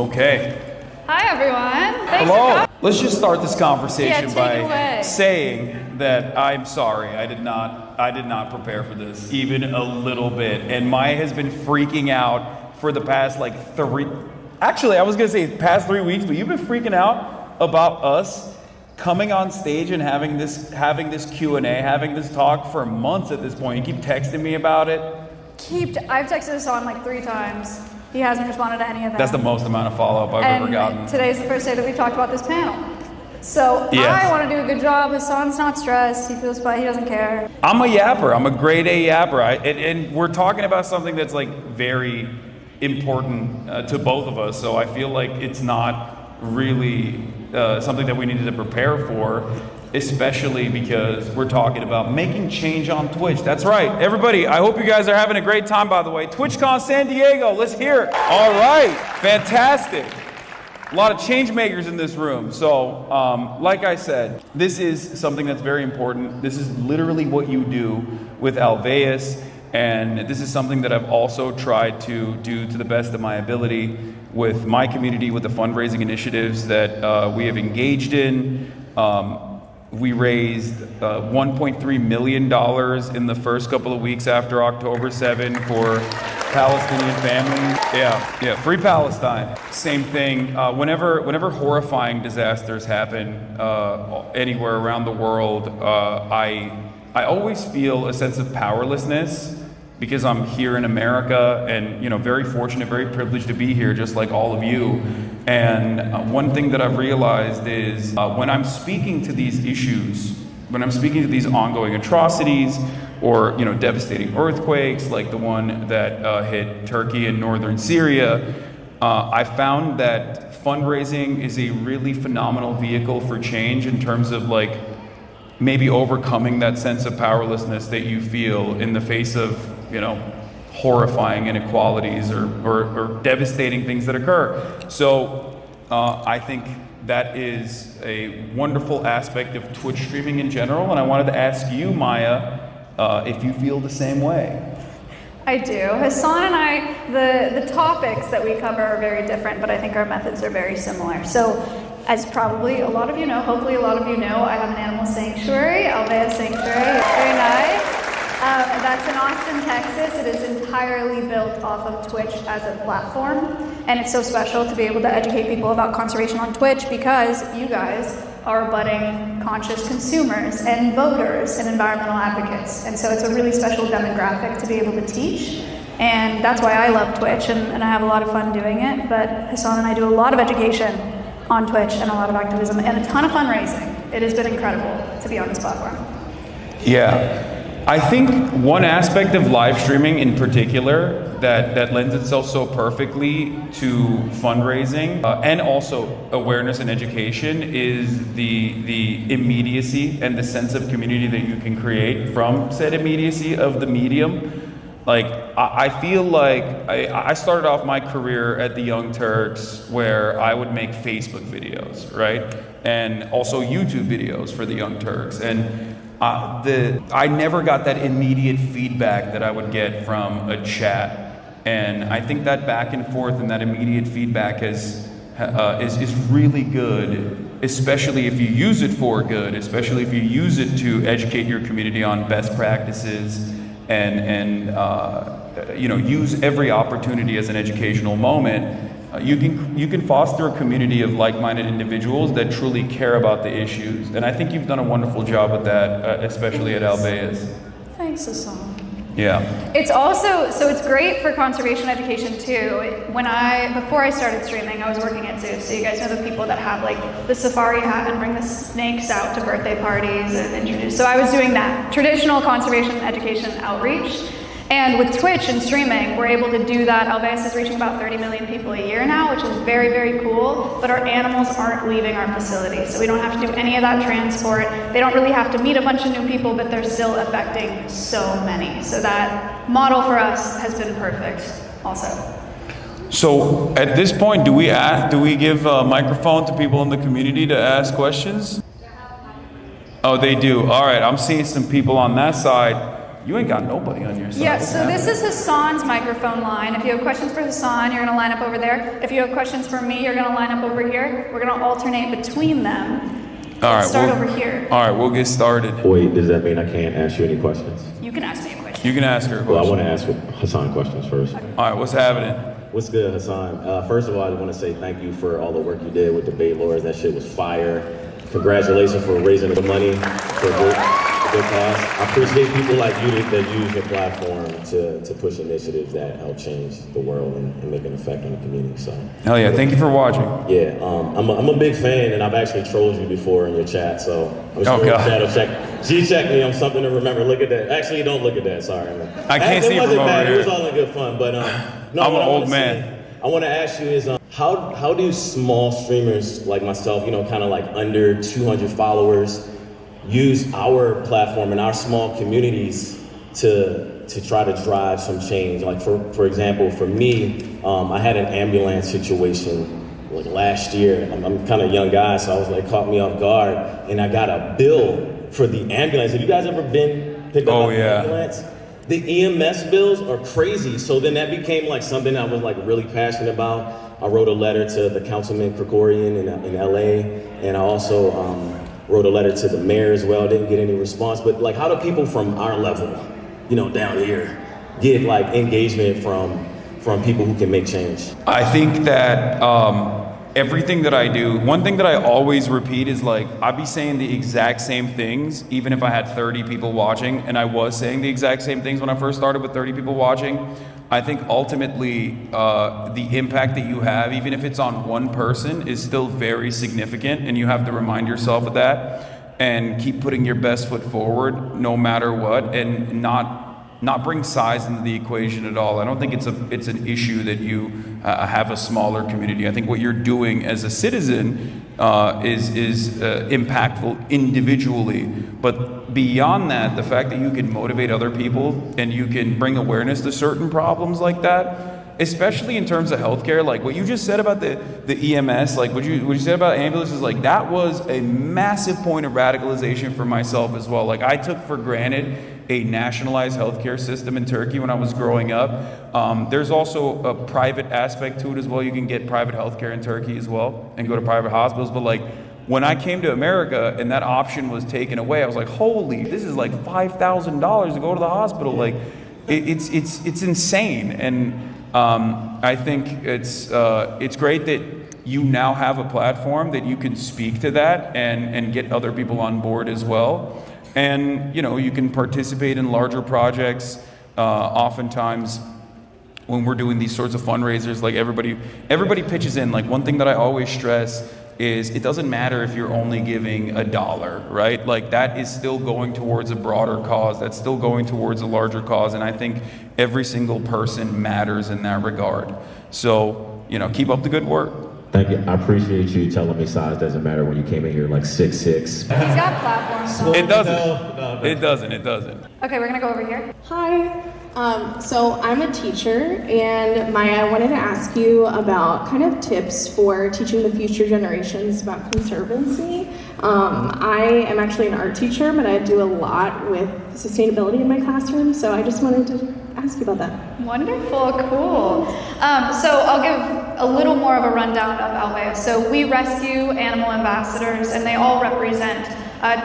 Okay. Hi, everyone. Thanks Hello. for coming. Let's just start this conversation Yeah, by take it away. saying that I'm sorry. I did not prepare for this even a little bit. And Maya has been freaking out for the past actually, I was going to say past 3 weeks, but you've been freaking out about us coming on stage and having this Q&A, having this talk for months at this point. You keep texting me about it. I've texted Hassan like 3 times. He hasn't responded to any of them. That's the most amount of follow-up I've ever gotten. Today's the first day that we talked about this panel. So yes. I want to do a good job. Hassan's not stressed. He feels fine. He doesn't care. I'm a yapper. I'm a grade A yapper. And we're talking about something that's like very important to both of us. So I feel like it's not really something that we needed to prepare for, especially because we're talking about making change on Twitch. That's right. Everybody, I hope you guys are having a great time, by the way. TwitchCon San Diego, let's hear it. All right, fantastic. A lot of change makers in this room. So, like I said, this is something that's very important. This is literally what you do with Alveus, and this is something that I've also tried to do to the best of my ability with my community, with the fundraising initiatives that we have engaged in. We raised $1.3 million in the first couple of weeks after October 7 for Palestinian families. Yeah, free Palestine. Same thing. Whenever horrifying disasters happen anywhere around the world, I always feel a sense of powerlessness because I'm here in America and very fortunate, very privileged to be here, just like all of you. And one thing that I've realized is when I'm speaking to these issues, when I'm speaking to these ongoing atrocities or devastating earthquakes like the one that hit Turkey and northern Syria, I found that fundraising is a really phenomenal vehicle for change in terms of maybe overcoming that sense of powerlessness that you feel in the face of horrifying inequalities or devastating things that occur. So I think that is a wonderful aspect of Twitch streaming in general, and I wanted to ask you, Maya, if you feel the same way. I do. Hassan and I, the topics that we cover are very different, but I think our methods are very similar. So, as probably a lot of you know, hopefully a lot of you know, I have an animal sanctuary, Alveus Sanctuary. It's very nice. That's in Austin, Texas. It is entirely built off of Twitch as a platform. And it's so special to be able to educate people about conservation on Twitch because you guys are budding conscious consumers and voters and environmental advocates. And so it's a really special demographic to be able to teach. And that's why I love Twitch and I have a lot of fun doing it. But Hassan and I do a lot of education on Twitch and a lot of activism and a ton of fundraising. It has been incredible to be on this platform. Yeah. I think one aspect of live streaming in particular that lends itself so perfectly to fundraising and also awareness and education is the immediacy and the sense of community that you can create from said immediacy of the medium. I feel like I started off my career at the Young Turks where I would make Facebook videos, right? And also YouTube videos for the Young Turks. And I never got that immediate feedback that I would get from a chat. And I think that back and forth and that immediate feedback is really good, especially if you use it for good, especially if you use it to educate your community on best practices and use every opportunity as an educational moment. You can foster a community of like-minded individuals that truly care about the issues, and I think you've done a wonderful job with that, especially at Alveus. Thanks, Hassan. Yeah. It's also, so it's great for conservation education too. Before I started streaming, I was working at zoos. So you guys know the people that have the safari hat and bring the snakes out to birthday parties and introduce. So I was doing that, traditional conservation education outreach. And with Twitch and streaming, we're able to do that. Alveus is reaching about 30 million people a year now, which is very, very cool. But our animals aren't leaving our facility, so we don't have to do any of that transport. They don't really have to meet a bunch of new people, but they're still affecting so many. So that model for us has been perfect also. So at this point, do we give a microphone to people in the community to ask questions? Oh, they do. All right, I'm seeing some people on that side. You ain't got nobody on your side. Yeah, so this is Hassan's microphone line. If you have questions for Hassan, you're gonna line up over there. If you have questions for me, you're gonna line up over here. We're gonna alternate between them. All right, start over here. All right, we'll get started. Wait, does that mean I can't ask you any questions? You can ask me a question. You can ask her a question. Well, I want to ask Hassan questions first. All right, what's happening? What's good, Hassan? First of all, I want to say thank you for all the work you did with the Bay Lords. That shit was fire. Congratulations for raising the money for a good cause. I appreciate people like you that use your platform to push initiatives that help change the world and make an effect on the community. So. Hell yeah, thank you for watching. Yeah, I'm a big fan, and I've actually trolled you before in your chat, so I'm sure Shadow check. G-check me on something to remember. Look at that. Actually, don't look at that. Sorry. I can't see it from over here. It was all in good fun, but no. I'm an old man. I want to ask you is how do small streamers like myself, kind of like under 200 followers, use our platform and our small communities to try to drive some change? Like for example, for me, I had an ambulance situation like last year. I'm kind of a young guy, so I was like, caught me off guard, and I got a bill for the ambulance. Have you guys ever been picked up by an ambulance? The EMS bills are crazy. So then that became like something I was like really passionate about. I wrote a letter to the Councilman Krikorian in LA, and I also wrote a letter to the mayor as well. Didn't get any response, but like, how do people from our level, down here, get like engagement from people who can make change? I think that everything that I do, one thing that I always repeat is like, I'd be saying the exact same things even if I had 30 people watching, and I was saying the exact same things when I first started with 30 people watching. I think ultimately the impact that you have, even if it's on one person, is still very significant, and you have to remind yourself of that and keep putting your best foot forward no matter what, and not bring size into the equation at all. I don't think it's an issue that you have a smaller community. I think what you're doing as a citizen is impactful individually, but beyond that, the fact that you can motivate other people and you can bring awareness to certain problems like that, especially in terms of healthcare, like what you just said about the EMS, like what you said about ambulances, like that was a massive point of radicalization for myself as well. Like I took for granted a nationalized healthcare system in Turkey when I was growing up. There's also a private aspect to it as well. You can get private healthcare in Turkey as well and go to private hospitals. But like when I came to America and that option was taken away, I was like, holy, this is like $5,000 to go to the hospital. Like it's insane. And I think it's great that you now have a platform that you can speak to that and get other people on board as well. And you can participate in larger projects. Oftentimes when we're doing these sorts of fundraisers, like everybody pitches in. Like one thing that I always stress is it doesn't matter if you're only giving $1, right? Like that is still going towards a broader cause. That's still going towards a larger cause. And I think every single person matters in that regard. So, keep up the good work. Thank you. I appreciate you telling me size doesn't matter when you came in here like 6'6". He's got platforms. So. It doesn't. It doesn't. Okay, we're gonna go over here. Hi. So I'm a teacher, and Maya, I wanted to ask you about kind of tips for teaching the future generations about conservancy. I am actually an art teacher, but I do a lot with sustainability in my classroom, so I just wanted to ask you about that. Wonderful, cool. So I'll give a little more of a rundown of Alvea. So we rescue animal ambassadors, and they all represent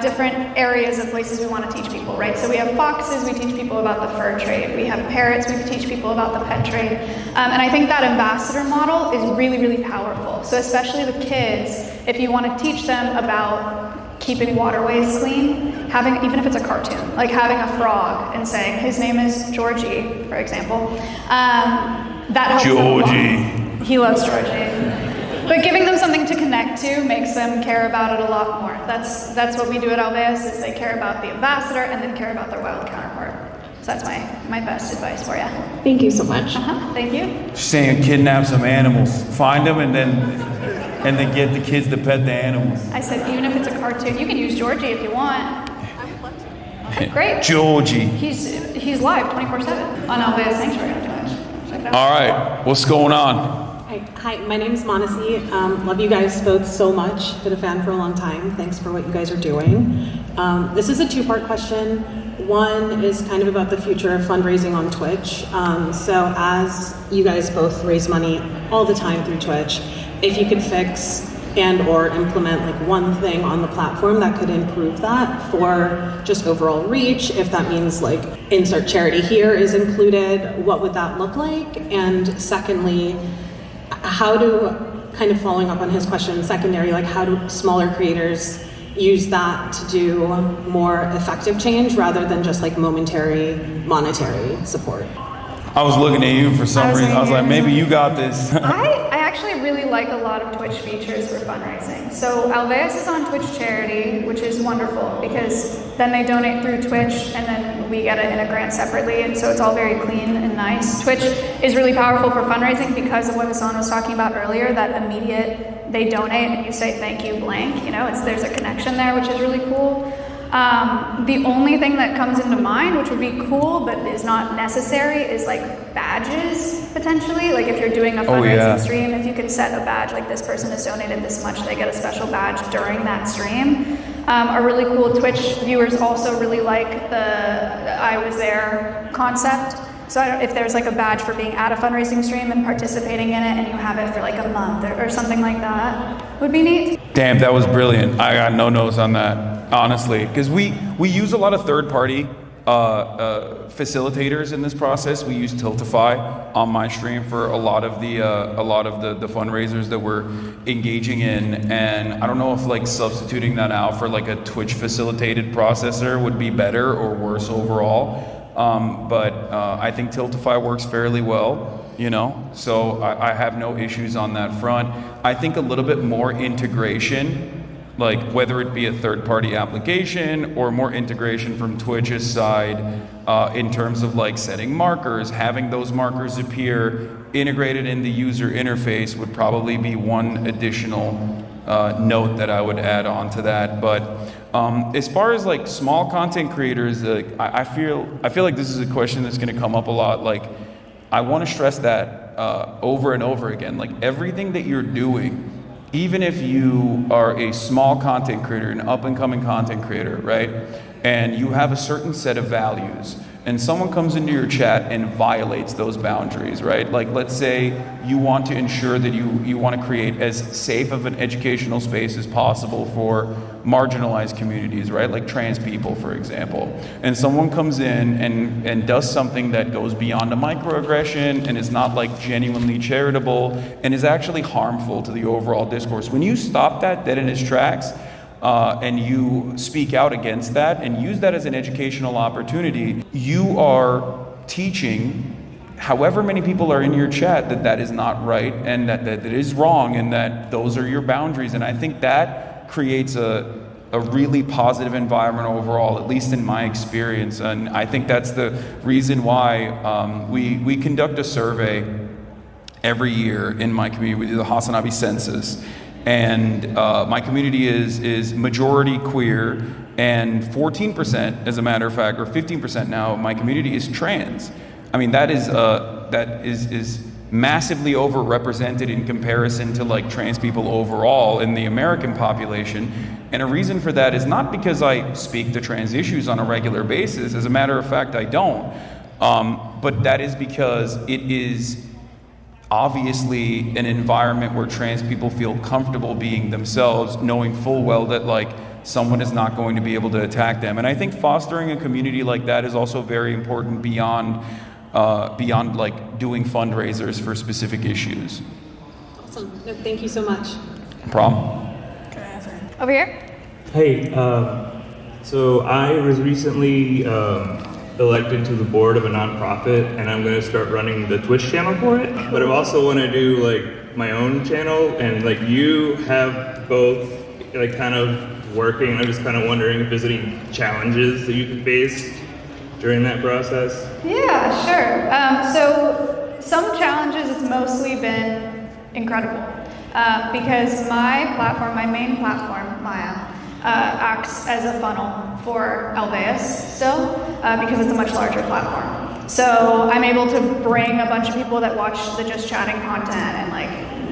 different areas of places we want to teach people, right? So we have foxes, we teach people about the fur trade. We have parrots, we teach people about the pet trade. And I think that ambassador model is really, really powerful. So especially with kids, if you want to teach them about keeping waterways clean, even if it's a cartoon, like having a frog and saying, his name is Georgie, for example, that helps Georgie. He loves Georgie. But giving them something to connect to makes them care about it a lot more. That's what we do at Alveus, is they care about the ambassador and then care about their wild counterpart. So that's my best advice for you. Thank you so much. Thank you. Saying kidnap some animals, find them, and then get the kids to pet the animals. I said even if it's a cartoon, you can use Georgie if you want. Okay, great. Georgie. He's live 24/7 on Alveus Sanctuary. Check it out. All right, what's going on? Hi, my name is Manasi. Love you guys both so much. Been a fan for a long time. Thanks for what you guys are doing. This is a two-part question. One is kind of about the future of fundraising on Twitch. So as you guys both raise money all the time through Twitch, if you could fix and or implement like one thing on the platform that could improve that for just overall reach, if that means like insert charity here is included, what would that look like? And secondly, how do, kind of following up on his question, secondary, like how do smaller creators use that to do more effective change rather than just like momentary monetary support? I was looking at you for some reason. I was like, maybe you got this. I actually really like a lot of Twitch features for fundraising. So Alveus is on Twitch Charity, which is wonderful because then they donate through Twitch and then we get it in a grant separately, and so it's all very clean and nice. Twitch is really powerful for fundraising because of what Hassan was talking about earlier, that immediate, they donate and you say thank you blank, you know, there's a connection there, which is really cool. The only thing that comes into mind, which would be cool but is not necessary, is like badges potentially. Like if you're doing a fundraising stream, if you could set a badge like this person has donated this much, they get a special badge during that stream. Are really cool. Twitch viewers also really like the I was there concept. So if there's like a badge for being at a fundraising stream and participating in it, and you have it for like a month or something like that, would be neat. Damn, that was brilliant. I got no notes on that, honestly, because we use a lot of third-party facilitators in this process. We use Tiltify on my stream for a lot of the fundraisers that we're engaging in, and I don't know if like substituting that out for like a Twitch facilitated processor would be better or worse overall. But I think Tiltify works fairly well, you know, so I have no issues on that front. I think a little bit more integration, like whether it be a third-party application or more integration from Twitch's side in terms of like setting markers, having those markers appear integrated in the user interface would probably be one additional note that I would add on to that. But as far as like small content creators, I feel like this is a question that's going to come up a lot. Like, I want to stress that over and over again. Like everything that you're doing, even if you are a small content creator, an up-and-coming content creator, right? And you have a certain set of values, and someone comes into your chat and violates those boundaries, right? Like, let's say you want to ensure that you want to create as safe of an educational space as possible for marginalized communities, right? Like trans people, for example. And someone comes in and does something that goes beyond a microaggression and is not like genuinely charitable and is actually harmful to the overall discourse. When you stop that dead in its tracks, and you speak out against that and use that as an educational opportunity, you are teaching however many people are in your chat that that is not right and that is wrong and that those are your boundaries. And I think that creates a really positive environment overall, at least in my experience. And I think that's the reason why we conduct a survey every year in my community. We do the Hasanabi census. And my community is majority queer, and 14%, as a matter of fact, or 15% now, my community is trans. I mean, that is massively overrepresented in comparison to like trans people overall in the American population. And a reason for that is not because I speak to trans issues on a regular basis. As a matter of fact, I don't. But that is because it is obviously an environment where trans people feel comfortable being themselves, knowing full well that like someone is not going to be able to attack them. And I think fostering a community like that is also very important beyond like doing fundraisers for specific issues. Awesome. No, thank you so much. No problem. Over here. Hey, so I was recently elected to the board of a nonprofit, and I'm going to start running the Twitch channel for it. But I also want to do like my own channel, and like you have both like kind of working. I'm just kind of wondering if there's any challenges that you faced during that process. Yeah, sure. So some challenges, it's mostly been incredible because my platform, my main platform, Maya, acts as a funnel for Alveus still because it's a much larger platform. So I'm able to bring a bunch of people that watch the Just Chatting content and like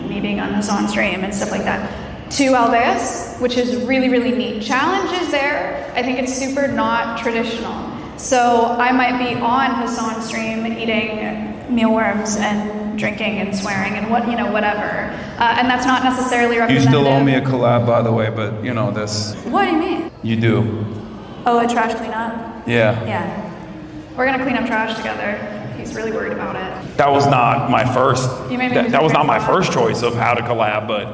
me being on this on stream and stuff like that to Alveus, which is really, really neat. Challenge is there. I think it's super not traditional. So I might be on Hassan's stream eating mealworms and drinking and swearing and whatever. And that's not necessarily You representative. still owe me a collab, by the way, but you know this. What do you mean? You do. Oh, a trash cleanup? Yeah. Yeah. We're gonna clean up trash together. He's really worried about it. That was not my first. You made me That was not my collab. first choice of how to collab, but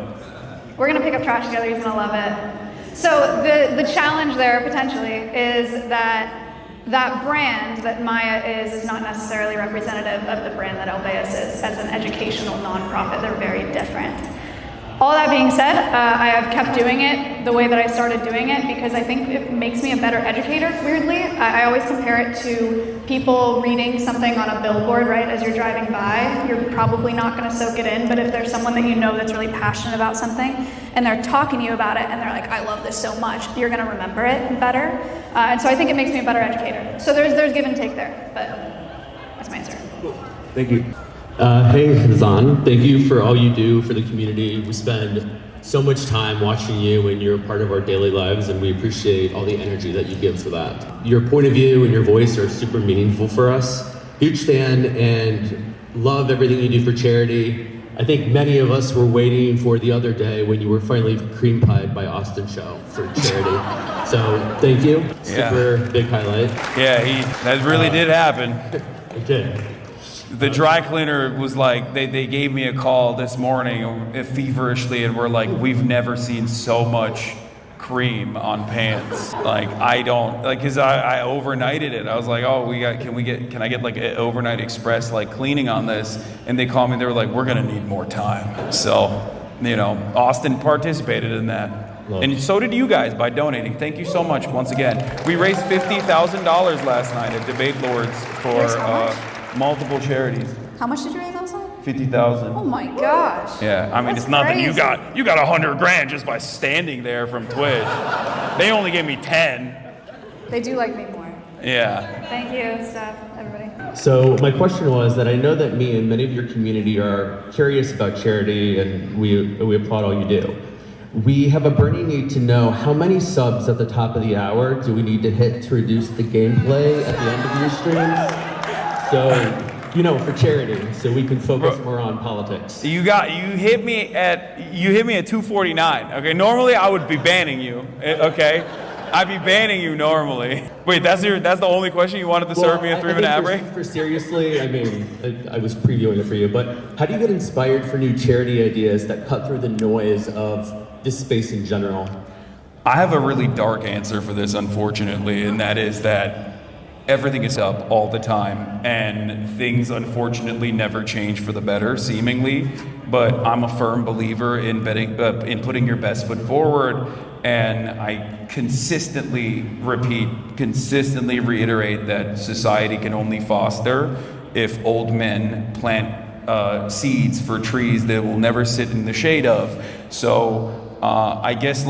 We're gonna pick up trash together, he's gonna love it. So the challenge there potentially is that brand that Maya is not necessarily representative of the brand that Alveus is as an educational nonprofit. They're very different. All that being said, I have kept doing it the way that I started doing it because I think it makes me a better educator, weirdly. I always compare it to people reading something on a billboard, right? As you're driving by, you're probably not gonna soak it in, but if there's someone that you know that's really passionate about something and they're talking to you about it and they're like, I love this so much, you're gonna remember it better. And so I think it makes me a better educator. So there's give and take there, but that's my answer. Thank you. Hey, Hassan. Thank you for all you do for the community. We spend so much time watching you and you're part of our daily lives and we appreciate all the energy that you give for that. Your point of view and your voice are super meaningful for us. Huge fan and love everything you do for charity. I think many of us were waiting for the other day when you were finally cream pied by Austin Show for charity. So thank you. Yeah. Super big highlight. yeah, that really did happen. It did. The dry cleaner was like, they gave me a call this morning feverishly and were like, we've never seen so much cream on pants. Like, cause I overnighted it. I was like, oh, can I get like an overnight express like cleaning on this? And they called me, they were like, we're gonna need more time. So, Austin participated in that. Love. And so did you guys by donating. Thank you so much once again. We raised $50,000 last night at Debate Lords for multiple charities. How much did you raise last night? 50,000. Oh my gosh. Yeah, I mean, That's it's nothing. crazy. You got 100 grand just by standing there from Twitch. They only gave me 10. They do like me more. Yeah. Thank you, staff, everybody. So my question was that I know that me and many of your community are curious about charity and we applaud all you do. We have a burning need to know how many subs at the top of the hour do we need to hit to reduce the gameplay at the end of your streams? So, for charity, so we can focus more on politics. You hit me at 249. Okay, normally I would be banning you. Okay, I'd be banning you normally. Wait, that's the only question you wanted to serve me a 3-minute ad break? For seriously, I mean, I was previewing it for you, but how do you get inspired for new charity ideas that cut through the noise of this space in general? I have a really dark answer for this, unfortunately, and that is that everything is up all the time, and things unfortunately never change for the better, seemingly. But I'm a firm believer in putting your best foot forward, and I consistently reiterate that society can only foster if old men plant seeds for trees that will never sit in the shade of. So I guess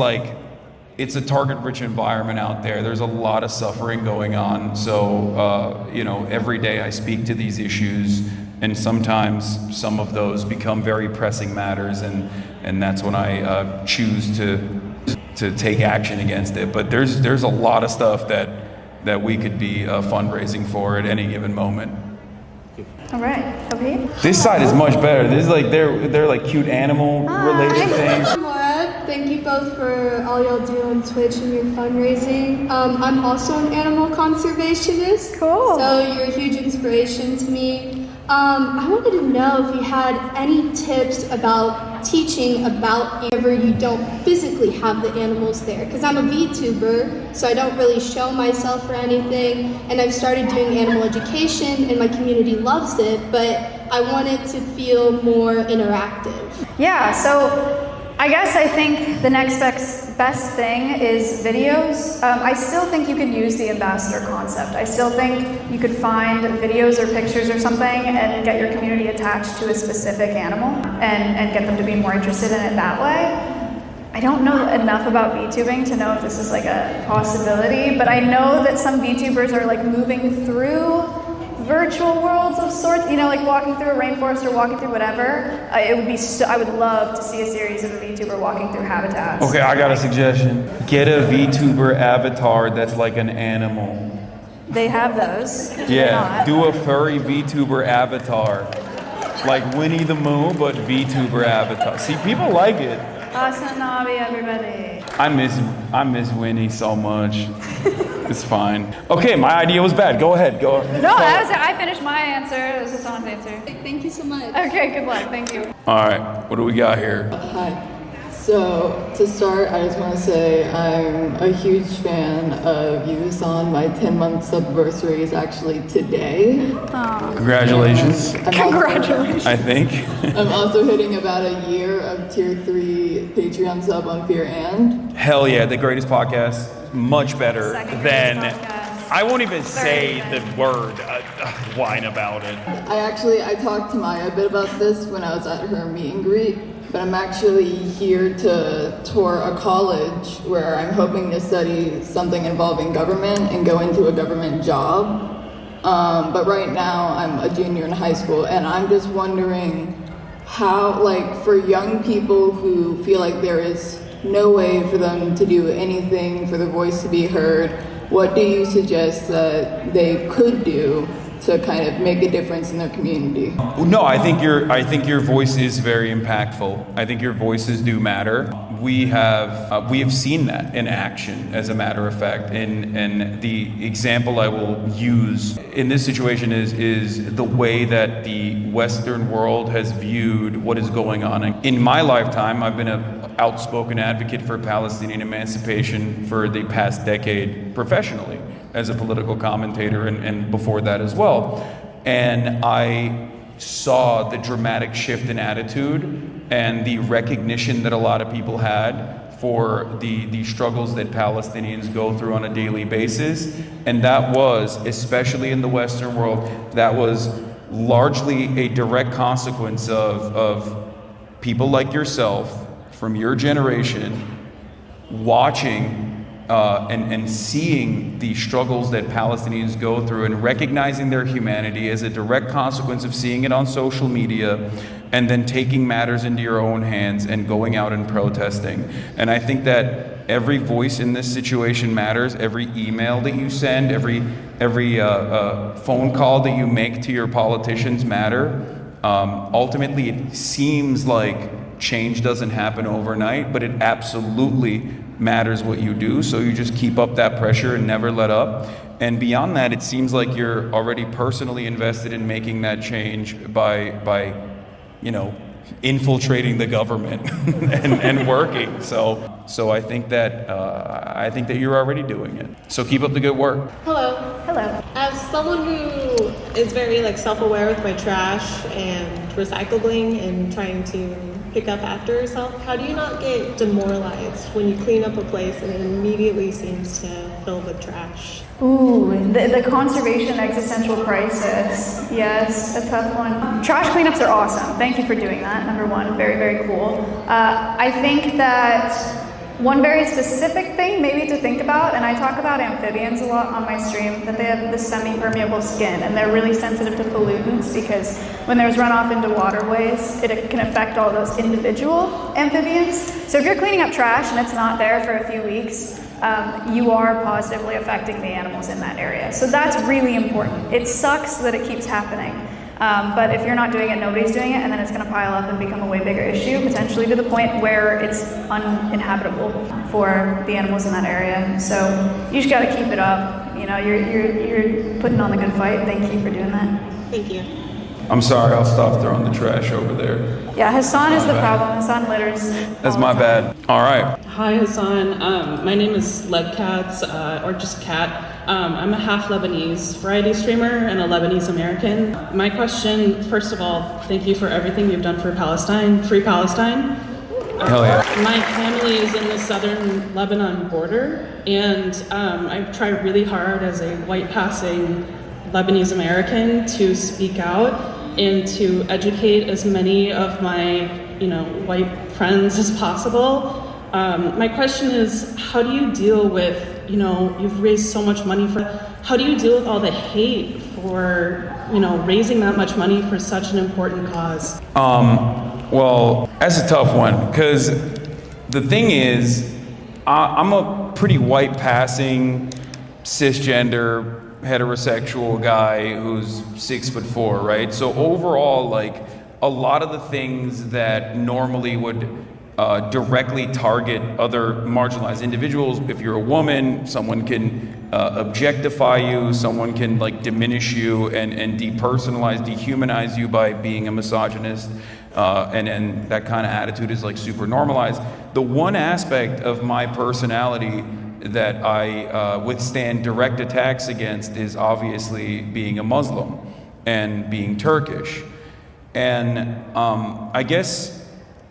it's a target-rich environment out there. There's a lot of suffering going on. So, every day I speak to these issues, and sometimes some of those become very pressing matters, and that's when I choose to take action against it. But there's a lot of stuff that we could be fundraising for at any given moment. All right, okay. This side is much better. This is they're like cute animal related things. Thank you both for all y'all do on Twitch and your fundraising. I'm also an animal conservationist. Cool. So you're a huge inspiration to me. I wanted to know if you had any tips about teaching about whenever you don't physically have the animals there. Because I'm a VTuber, so I don't really show myself or anything. And I've started doing animal education, and my community loves it, but I want it to feel more interactive. Yeah, so I think the next best thing is videos. I still think you could use the ambassador concept. I still think you could find videos or pictures or something and get your community attached to a specific animal and get them to be more interested in it that way. I don't know enough about VTubing to know if this is like a possibility, but I know that some VTubers are like moving through virtual worlds of sorts, you know, like walking through a rainforest or walking through whatever. It would be I would love to see a series of a VTuber walking through habitats. Okay, I got a suggestion. Get a VTuber avatar that's like an animal. They have those. Yeah, do a furry VTuber avatar. Like Winnie the Moo, but VTuber avatar. See, people like it. Hasanabi, everybody. I miss Winnie so much. It's fine. Okay, my idea was bad. Go ahead. No, I finished my answer. This is Hassan's answer. Thank you so much. Okay, good luck. Thank you. All right, what do we got here? Hi. So, to start, I just want to say I'm a huge fan of you, Hassan. My 10-month subversary is actually today. Congratulations. Congratulations. I think. I'm also hitting about a year of tier 3 Patreon sub on Fear and. Hell yeah, the greatest podcast. Much better Second than. greatest podcast. I won't even say the word whine about it. I talked to Maya a bit about this when I was at her meet and greet, but I'm actually here to tour a college where I'm hoping to study something involving government and go into a government job. But right now I'm a junior in high school, and I'm just wondering how, like, for young people who feel like there is no way for them to do anything for their voice to be heard, what do you suggest that they could do to kind of make a difference in their community? No, I think your voice is very impactful. I think your voices do matter. We have seen that in action, as a matter of fact. And the example I will use in this situation is the way that the Western world has viewed what is going on. In my lifetime, I've been an outspoken advocate for Palestinian emancipation for the past decade professionally, as a political commentator and before that as well. And I saw the dramatic shift in attitude and the recognition that a lot of people had for the struggles that Palestinians go through on a daily basis. And that was, especially in the Western world, that was largely a direct consequence of people like yourself from your generation watching and seeing the struggles that Palestinians go through and recognizing their humanity as a direct consequence of seeing it on social media, and then taking matters into your own hands and going out and protesting. And I think that every voice in this situation matters. Every email that you send, every phone call that you make to your politicians matter. Ultimately, it seems like change doesn't happen overnight, but it absolutely matters what you do. So you just keep up that pressure and never let up. And beyond that, it seems like you're already personally invested in making that change by infiltrating the government and working. So I think that you're already doing it. So keep up the good work. Hello. Hello. As someone who is very self-aware with my trash and recycling and trying to pick up after yourself, how do you not get demoralized when you clean up a place and it immediately seems to fill with trash? Ooh, the conservation existential crisis. Yes, a tough one. Trash cleanups are awesome. Thank you for doing that. Number one, very, very cool. I think that one very specific thing maybe to think about, and I talk about amphibians a lot on my stream, that they have this semi-permeable skin and they're really sensitive to pollutants because when there's runoff into waterways, it can affect all those individual amphibians. So if you're cleaning up trash and it's not there for a few weeks, you are positively affecting the animals in that area. So that's really important. It sucks that it keeps happening. But if you're not doing it, nobody's doing it, and then it's going to pile up and become a way bigger issue, potentially to the point where it's uninhabitable for the animals in that area. So you just got to keep it up. You know, you're putting on the good fight. Thank you for doing that. Thank you. I'm sorry, I'll stop throwing the trash over there. Yeah, Hassan is the problem. Hassan litters. That's my bad. All right. Hi, Hassan. My name is Lebcats, or just Cat. I'm a half Lebanese variety streamer and a Lebanese American. My question, first of all, thank you for everything you've done for Palestine, Free Palestine. Hell yeah. My family is in the southern Lebanon border, and I've tried really hard as a white passing Lebanese American to speak out and to educate as many of my, white friends as possible. My question is, how do you deal with you've raised so much money for. How do you deal with all the hate for, raising that much money for such an important cause? Well, that's a tough one, because the thing is, I'm a pretty white passing, cisgender, heterosexual guy who's 6'4", right? So overall, like, a lot of the things that normally would directly target other marginalized individuals, if you're a woman, someone can objectify you, someone can like diminish you and depersonalize, dehumanize you by being a misogynist, and that kind of attitude is like super normalized. The one aspect of my personality that I withstand direct attacks against is obviously being a Muslim and being Turkish. And I guess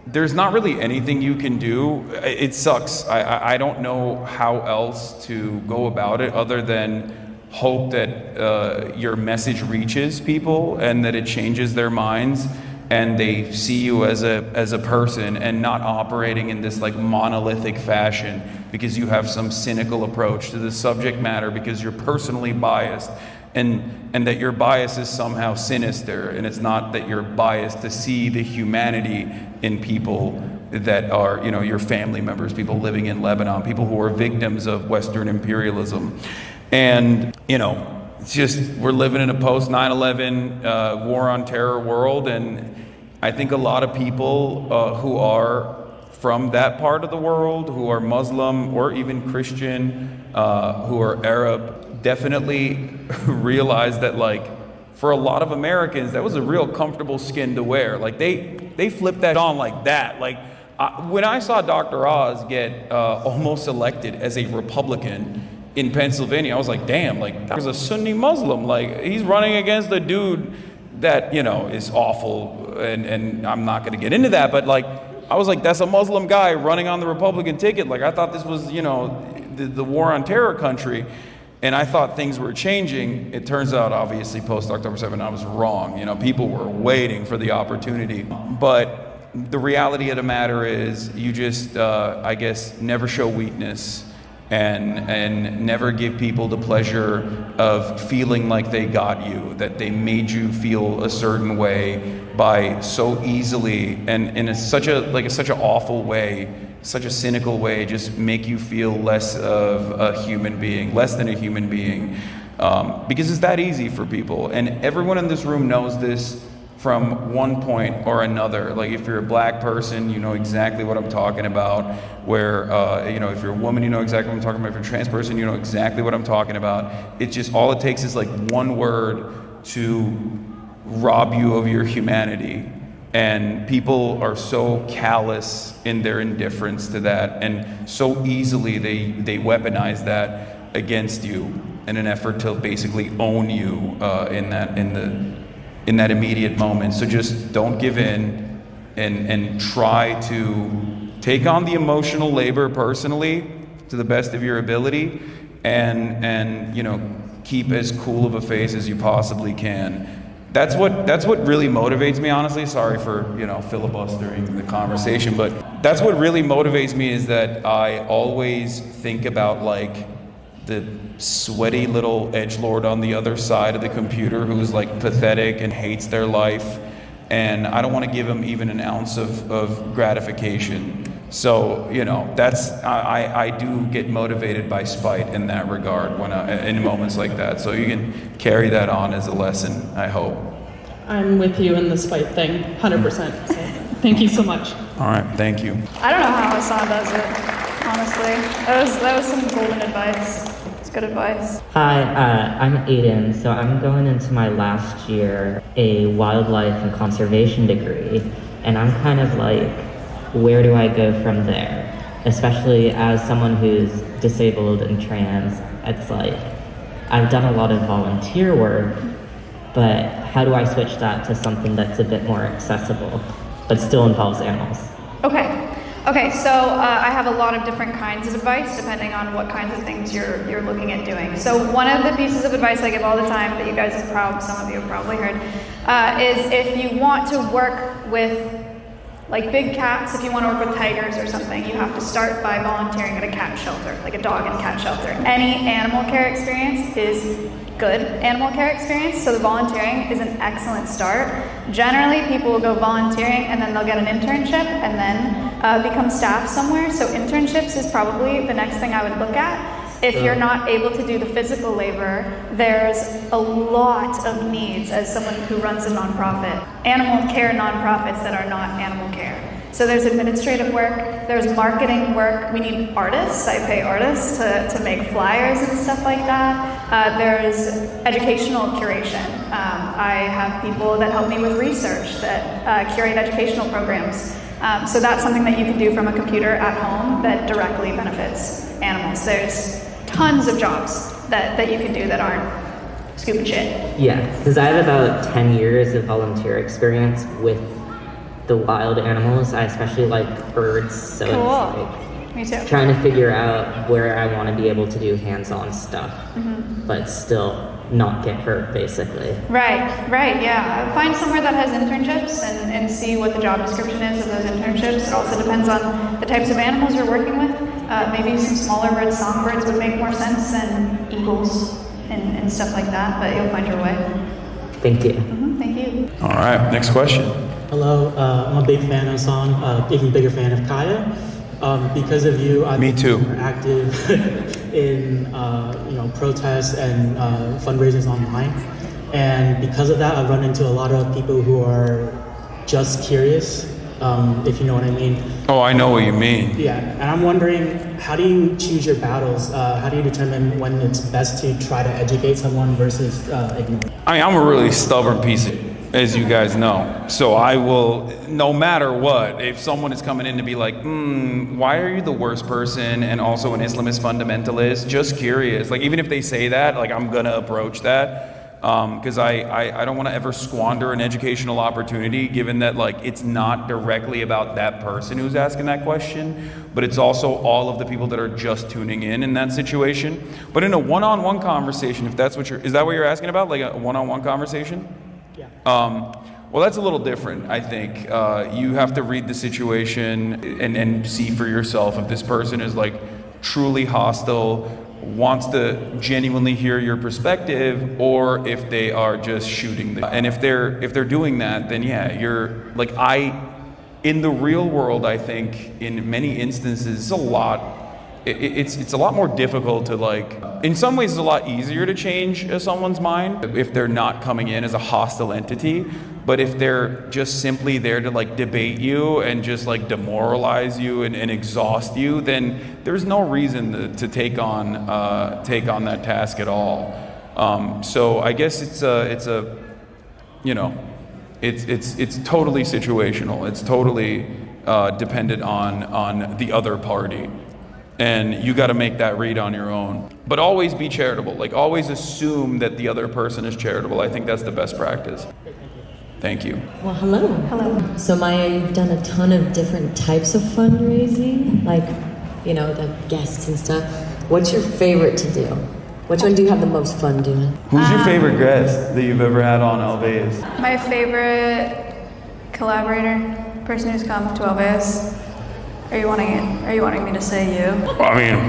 there's not really anything you can do. It sucks. I don't know how else to go about it other than hope that your message reaches people and that it changes their minds and they see you as a person and not operating in this like monolithic fashion because you have some cynical approach to the subject matter because you're personally biased, and that your bias is somehow sinister, and it's not that you're biased to see the humanity in people that are, your family members, people living in Lebanon, people who are victims of Western imperialism. And, it's just, we're living in a post 9/11 war on terror world, and I think a lot of people who are from that part of the world, who are Muslim or even Christian, who are Arab, definitely realize that, like, for a lot of Americans, that was a real comfortable skin to wear. Like, they flipped that on like that. Like, when I saw Dr. Oz get almost elected as a Republican in Pennsylvania, I was like, damn, like, that was a Sunni Muslim. Like, he's running against a dude that, is awful, and I'm not gonna get into that, but like, I was like, that's a Muslim guy running on the Republican ticket. Like, I thought this was, the war on terror country. And I thought things were changing. It turns out, obviously, post-October 7, I was wrong. People were waiting for the opportunity. But the reality of the matter is you just, I guess, never show weakness and never give people the pleasure of feeling like they got you, that they made you feel a certain way by so easily and in such an awful way, such a cynical way, just make you feel less of a human being, less than a human being, because it's that easy for people. And everyone in this room knows this from one point or another. Like, if you're a black person, you know exactly what I'm talking about. Where, if you're a woman, you know exactly what I'm talking about. If you're a trans person, you know exactly what I'm talking about. It's just, all it takes is like one word to rob you of your humanity. And people are so callous in their indifference to that, and so easily they weaponize that against you in an effort to basically own you in that immediate moment. So just don't give in, and try to take on the emotional labor personally to the best of your ability, and keep as cool of a face as you possibly can. That's what really motivates me, honestly. Sorry for, filibustering the conversation, but that's what really motivates me, is that I always think about, like, the sweaty little edgelord on the other side of the computer who's like pathetic and hates their life, and I don't want to give him even an ounce of gratification. So, I do get motivated by spite in that regard when in moments like that. So you can carry that on as a lesson, I hope. I'm with you in the spite thing, 100%. So thank you so much. All right, thank you. I don't know how Hassan does it, honestly. That was some golden advice. It's good advice. Hi, I'm Aiden. So I'm going into my last year, a wildlife and conservation degree, and I'm kind of like, where do I go from there? Especially as someone who's disabled and trans, it's like, I've done a lot of volunteer work, but how do I switch that to something that's a bit more accessible, but still involves animals? Okay, so I have a lot of different kinds of advice depending on what kinds of things you're looking at doing. So one of the pieces of advice I give all the time that you guys some of you have probably heard, is if you want to work with Like big cats, if you want to work with tigers or something, you have to start by volunteering at a cat shelter, like a dog and cat shelter. Any animal care experience is good animal care experience, so the volunteering is an excellent start. Generally, people will go volunteering and then they'll get an internship and then become staff somewhere. So internships is probably the next thing I would look at. If you're not able to do the physical labor, there's a lot of needs as someone who runs a nonprofit, animal care nonprofits that are not animal care. So there's administrative work, there's marketing work, we need artists, I pay artists to make flyers and stuff like that. There's educational curation. I have people that help me with research that curate educational programs. So that's something that you can do from a computer at home that directly benefits animals. There's tons of jobs that you can do that aren't scooping shit. Yeah, because I have about 10 years of volunteer experience with the wild animals. I especially like birds, so Cool. it's like Me too. trying to figure out where I want to be able to do hands-on stuff, but still not get hurt, basically. Right, yeah. Find somewhere that has internships and see what the job description is of those internships. It also depends on the types of animals you're working with. Maybe some smaller red songbirds would make more sense than eagles and stuff like that, but you'll find your way. Thank you. Thank you. All right, next question. Hello, I'm a big fan of Hassan, even bigger fan of Kaya. Because of you, I've been more active in protests and fundraisers online. And because of that, I've run into a lot of people who are just curious, if you know what I mean. Oh, I know what you mean. Yeah, and I'm wondering, how do you choose your battles? How do you determine when it's best to try to educate someone versus ignore? I mean, I'm a really stubborn piece of, as you guys know. So I will, no matter what, if someone is coming in to be like, why are you the worst person and also an Islamist fundamentalist? Just curious. Like, even if they say that, like, I'm gonna approach that. Because I don't want to ever squander an educational opportunity, given that like it's not directly about that person who's asking that question, but it's also all of the people that are just tuning in that situation. But in a one-on-one conversation, if that's what is that what you're asking about, like a one-on-one conversation? Yeah. Well, that's a little different, I think. You have to read the situation and see for yourself if this person is like truly hostile, wants to genuinely hear your perspective, or if they are just shooting. And if they're doing that, then yeah, you're like, in the real world, I think in many instances, it's a lot more difficult to like, in some ways it's a lot easier to change someone's mind if they're not coming in as a hostile entity. But if they're just simply there to like debate you and just like demoralize you and exhaust you, then there's no reason to take on that task at all. So I guess it's totally situational. It's totally dependent on the other party. And you got to make that read on your own. But always be charitable. Like, always assume that the other person is charitable. I think that's the best practice. Thank you. Well, hello. Hello. So I've done a ton of different types of fundraising, like, the guests and stuff. What's your favorite to do? Which one do you have the most fun doing? Who's your favorite guest that you've ever had on Alveus? My favorite collaborator, person who's come to Alveus. Are you wanting me to say you? I mean,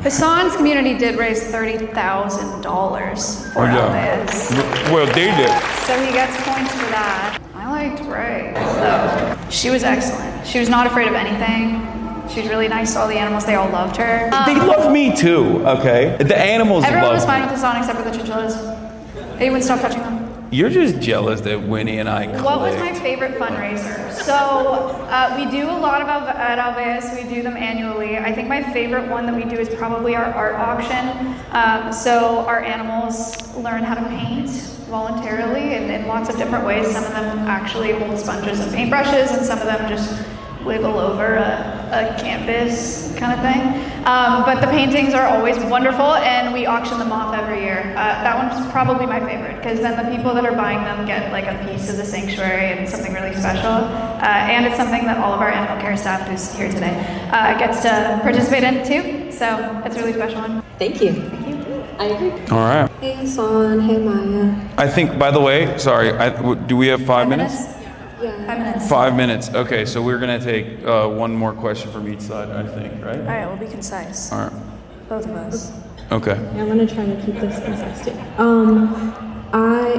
Hassan's community did raise $30,000 for Alveus. Well, they did. So he gets points for that. I liked Ray, though. She was excellent. She was not afraid of anything. She was really nice to all the animals. They all loved her. They love me too, okay? The animals Everyone love was fine me. with Hassan except for the chinchillas. They wouldn't stop touching them. You're just jealous that Winnie and I clicked. What was my favorite fundraiser? So we do a lot at Alveus. We do them annually. I think my favorite one that we do is probably our art auction. So our animals learn how to paint voluntarily in lots of different ways. Some of them actually hold sponges and paintbrushes, and some of them just wiggle over a canvas kind of thing. But the paintings are always wonderful, and we auction them off every year. That one's probably my favorite, because then the people that are buying them get like a piece of the sanctuary and something really special. And it's something that all of our animal care staff who's here today gets to participate in too. So it's a really special one. Thank you. Thank you. I agree. All right. Hey, Hassan. Hey, Maya. I think, by the way, sorry, do we have 5 minutes? Yeah. 5 minutes. 5 minutes. Okay, so we're gonna take one more question from each side, I think, right? All right, we'll be concise. All right. Both of us. Okay. Yeah, I'm gonna try to keep this concise too.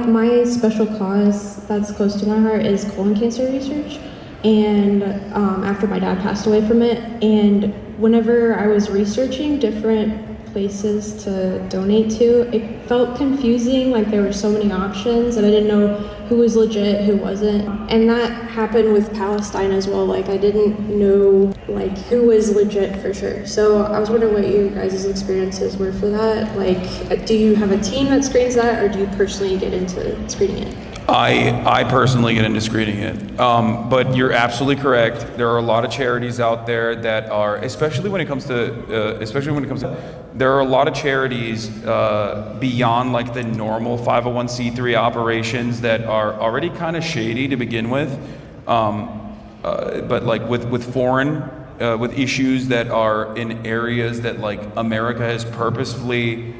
My special cause that's close to my heart is colon cancer research, and after my dad passed away from it, and whenever I was researching different places to donate to, it felt confusing, like there were so many options and I didn't know who was legit, who wasn't. And that happened with Palestine as well. Like I didn't know like who was legit for sure. So I was wondering what you guys' experiences were for that. Like, do you have a team that screens that, or do you personally get into screening it? I personally get into screening it, but you're absolutely correct. There are a lot of charities out there that are, especially when it comes to, there are a lot of charities beyond like the normal 501c3 operations that are already kind of shady to begin with, but like with foreign, with issues that are in areas that like America has purposefully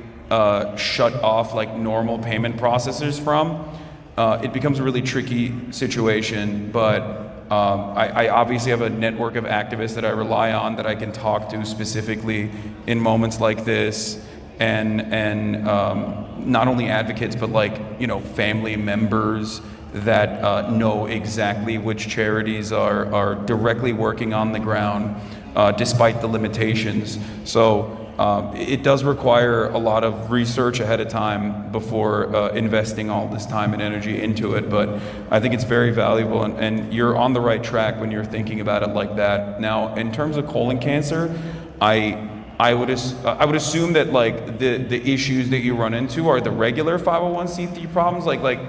shut off like normal payment processors from. It becomes a really tricky situation, but I obviously have a network of activists that I rely on that I can talk to specifically in moments like this, and not only advocates, but like, you know, family members that know exactly which charities are directly working on the ground despite the limitations. So it does require a lot of research ahead of time before investing all this time and energy into it, but I think it's very valuable, and you're on the right track when you're thinking about it like that. Now, in terms of colon cancer, I would assume that like the issues that you run into are the regular 501c3 problems, like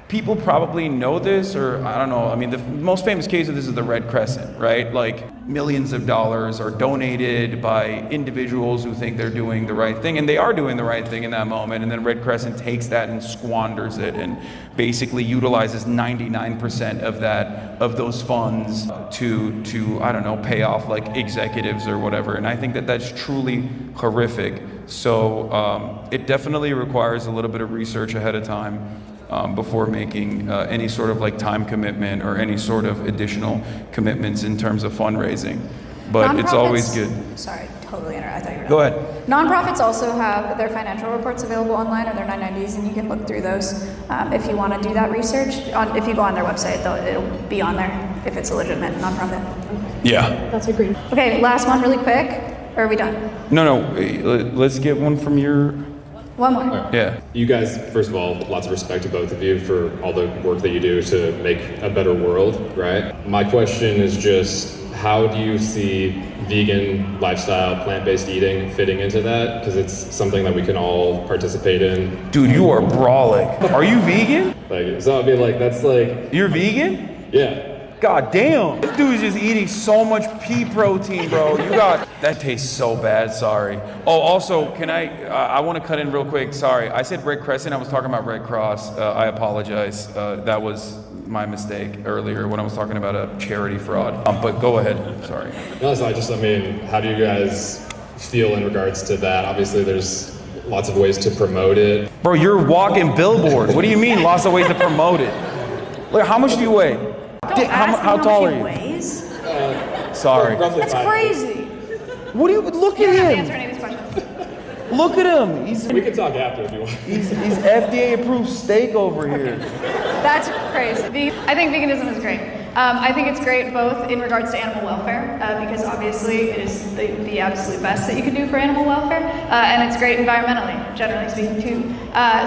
people probably know this, or I don't know. I mean, the most famous case of this is the Red Crescent, right? Like millions of dollars are donated by individuals who think they're doing the right thing, and they are doing the right thing in that moment, and then Red Crescent takes that and squanders it and basically utilizes 99% of those funds to I don't know, pay off like executives or whatever. And I think that that's truly horrific. So it definitely requires a little bit of research ahead of time before making any sort of like time commitment or any sort of additional commitments in terms of fundraising. But it's always good. Sorry, totally interrupted. I thought you were Go ahead. Nonprofits also have their financial reports available online, or their 990s, and you can look through those if you want to do that research. If you go on their website, it'll be on there if it's a legitimate nonprofit. Yeah. That's agreed. Okay, last one really quick. Or are we done? No, let's get one from your... One more. Yeah. You guys, first of all, lots of respect to both of you for all the work that you do to make a better world, right? My question is just, how do you see vegan lifestyle, plant-based eating fitting into that? Because it's something that we can all participate in. Dude, you are brawling. Are you vegan? Like, so I mean, like, that's like... You're vegan? Yeah. God damn. This dude's just eating so much pea protein, bro. That tastes so bad, sorry. Oh, also, can I want to cut in real quick, sorry. I said Red Crescent, I was talking about Red Cross. I apologize. That was my mistake earlier when I was talking about a charity fraud. But go ahead, sorry. No, so I mean, how do you guys feel in regards to that? Obviously, there's lots of ways to promote it. Bro, you're a walking billboard. What do you mean, lots of ways to promote it? Look, how much do you weigh? How tall are you? Weighs? Sorry. That's crazy. What do you look You at don't have to him? answer any of these questions. Look at him. We can talk after if you want. He's FDA approved steak over here. That's crazy. I think veganism is great. I think it's great both in regards to animal welfare, because obviously it is the absolute best that you can do for animal welfare, and it's great environmentally, generally speaking too.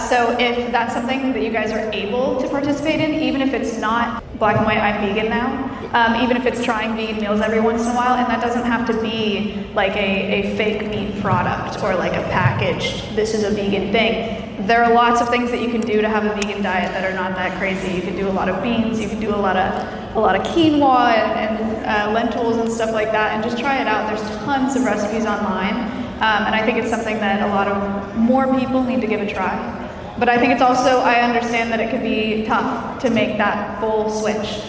So if that's something that you guys are able to participate in, even if it's not black and white, I'm vegan now, even if it's trying vegan meals every once in a while, and that doesn't have to be like a fake meat product or like a packaged, this is a vegan thing. There are lots of things that you can do to have a vegan diet that are not that crazy. You can do a lot of beans, you can do a lot of quinoa and lentils and stuff like that, and just try it out. There's tons of recipes online, and I think it's something that a lot of more people need to give a try. But I think it's also, I understand that it could be tough to make that full switch,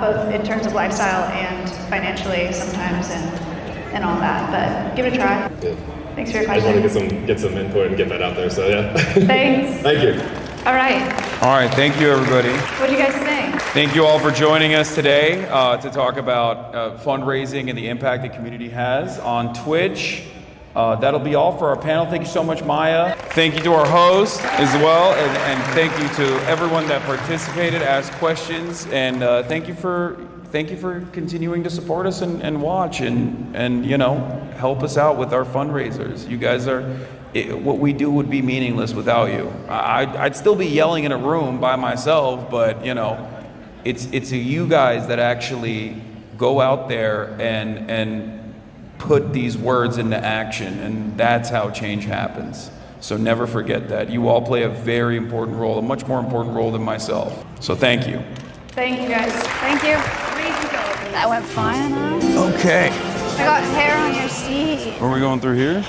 both in terms of lifestyle and financially sometimes and all that, but give it a try. Good. Thanks for your I question. just want to get some input and get that out there, so yeah. Thanks. Thank you. All right. All right, thank you everybody. What do you guys think? Thank you all for joining us today to talk about fundraising and the impact the community has on Twitch. That'll be all for our panel. Thank you so much, Maya. Thank you to our host as well, and thank you to everyone that participated, asked questions, and thank you for continuing to support us and watch and help us out with our fundraisers. You guys are. What we do would be meaningless without you. I'd still be yelling in a room by myself, but it's you guys that actually go out there and put these words into action, and that's how change happens. So never forget that. You all play a very important role, a much more important role than myself. So thank you. Thank you, guys. Thank you. That went fine. Okay. I got hair on your seat. Are we going through here?